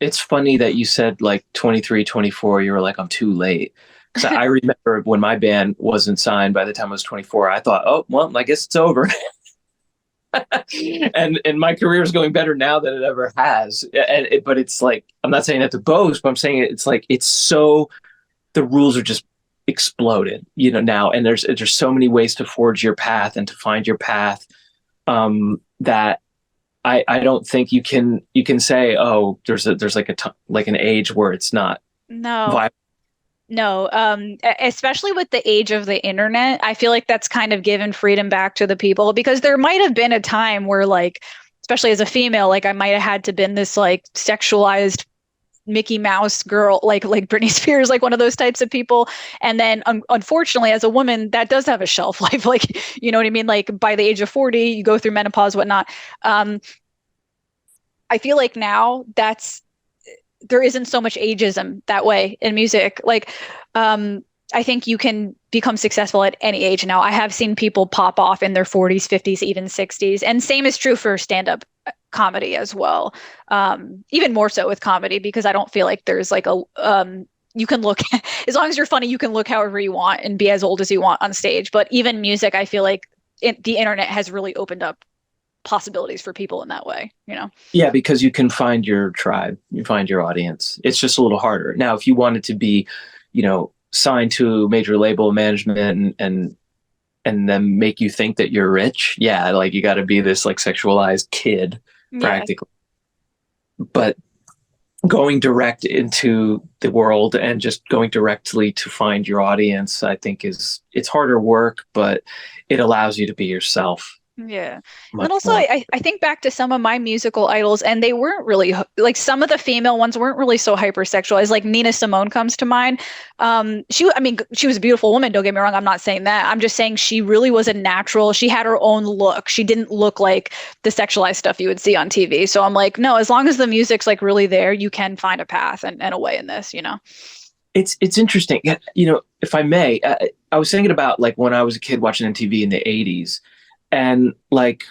it's funny that you said like 23, 24. You were like, I'm too late. Because I remember when my band wasn't signed by the time I was 24, I thought, oh, well, I guess it's over. And my career is going better now than it ever has. But it's like, I'm not saying that to boast, but I'm saying it's like, it's so, the rules are just exploded, now. And there's so many ways to forge your path and to find your path, that I don't think you can say, oh, there's like like an age where it's not No. viable. No, especially with the age of the internet, I feel like that's kind of given freedom back to the people because there might have been a time where like, especially as a female, like I might have had to been this like sexualized Mickey Mouse girl, like Britney Spears, like one of those types of people. And then unfortunately, as a woman, that does have a shelf life. Like, you know what I mean? Like by the age of 40, you go through menopause, whatnot. Um, I feel like now there isn't so much ageism that way in music. Like, I think you can become successful at any age now. I have seen people pop off in their 40s, 50s, even 60s. And same is true for stand-up comedy as well. Even more so with comedy, because I don't feel like there's like you can look, as long as you're funny, you can look however you want and be as old as you want on stage. But even music, I feel like the internet has really opened up possibilities for people in that way, you know? Yeah, because you can find your tribe, you find your audience. It's just a little harder. Now, if you wanted to be, signed to a major label management and then make you think that you're rich, yeah, like you got to be this like sexualized kid Yeah. practically. But going direct into the world and just going directly to find your audience, I think it's harder work, but it allows you to be yourself Yeah. And then much also, more. I think back to some of my musical idols, and they weren't really like some of the female ones weren't really so hypersexualized. Like Nina Simone comes to mind. I mean, she was a beautiful woman. Don't get me wrong. I'm not saying that. I'm just saying she really was a natural. She had her own look. She didn't look like the sexualized stuff you would see on TV. So I'm like, no, as long as the music's like really there, you can find a path and a way in this, you know? It's interesting. Yeah, if I may, I was thinking about like when I was a kid watching MTV in the '80s, and like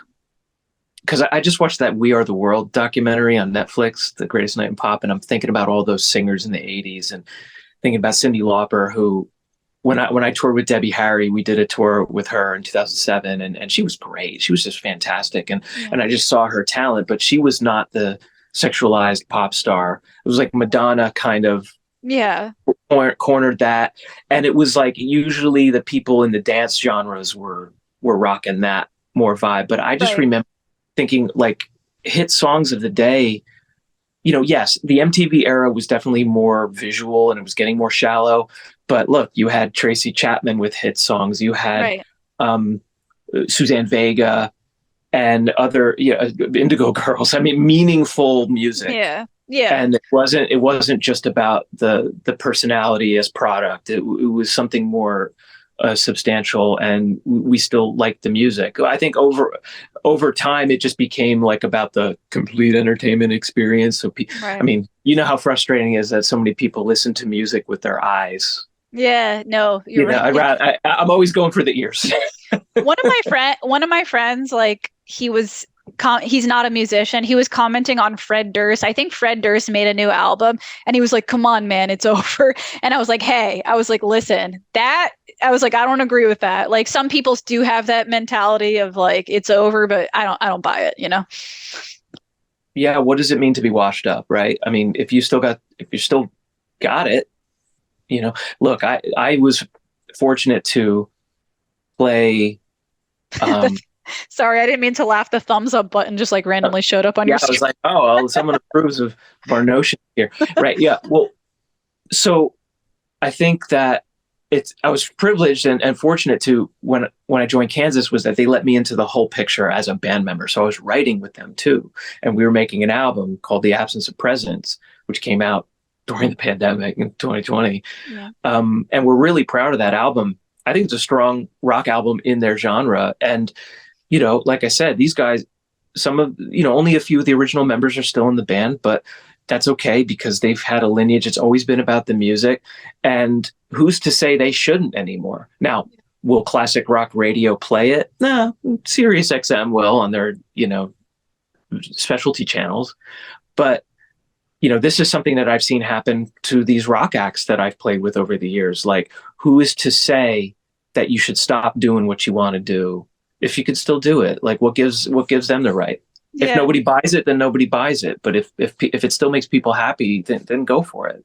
because I just watched that "We Are the World" documentary on Netflix, "The Greatest Night in Pop," and I'm thinking about all those singers in the '80s, and thinking about Cyndi Lauper, who when I toured with Debbie Harry, we did a tour with her in 2007, and she was great. She was just fantastic, and Yeah. I just saw her talent, but she was not the sexualized pop star. It was like Madonna kind of Yeah. cornered that, and it was like usually the people in the dance genres were rocking that more vibe. But I just Right. remember thinking like hit songs of the day. Yes, the MTV era was definitely more visual and it was getting more shallow. But look, you had Tracy Chapman with hit songs. You had Right. um, Suzanne Vega and other Indigo Girls. I mean, meaningful music, Yeah. Yeah. and it wasn't just about the personality as product. It was something more substantial, and we still liked the music. I think over time it just became like about the complete entertainment experience. So I Right. mean, you know how frustrating it is that so many people listen to music with their eyes. Yeah. No, you're right. I'm always going for the ears. One of my friends, like he's not a musician. He was commenting on Fred Durst. I think Fred Durst made a new album and he was like, "Come on, man, it's over." And I was like, "Hey," I was like, "Listen, that." I was like, "I don't agree with that." Like some people do have that mentality of like it's over, but I don't buy it, you know? Yeah, what does it mean to be washed up, right? I mean, if you still got it, look, I was fortunate to play. That's, Um, sorry, I didn't mean to laugh. The thumbs up button just like randomly showed up on your yeah, I was screen. like, oh, well, someone approves of our notion here, right? Yeah. Well, so I think that I was privileged and fortunate to when I joined Kansas was that they let me into the whole picture as a band member. So I was writing with them too, and we were making an album called "The Absence of Presence," which came out during the pandemic in 2020. Yeah. And we're really proud of that album. I think it's a strong rock album in their genre. And, like I said, these guys, only a few of the original members are still in the band, but that's okay because they've had a lineage. It's always been about the music. And who's to say they shouldn't anymore? Now, will classic rock radio play it? No, Sirius XM will on their, specialty channels. But this is something that I've seen happen to these rock acts that I've played with over the years. Like, who is to say that you should stop doing what you want to do if you could still do it? Like, what gives them the right? If Yeah. nobody buys it, then nobody buys it. But if it still makes people happy, then go for it.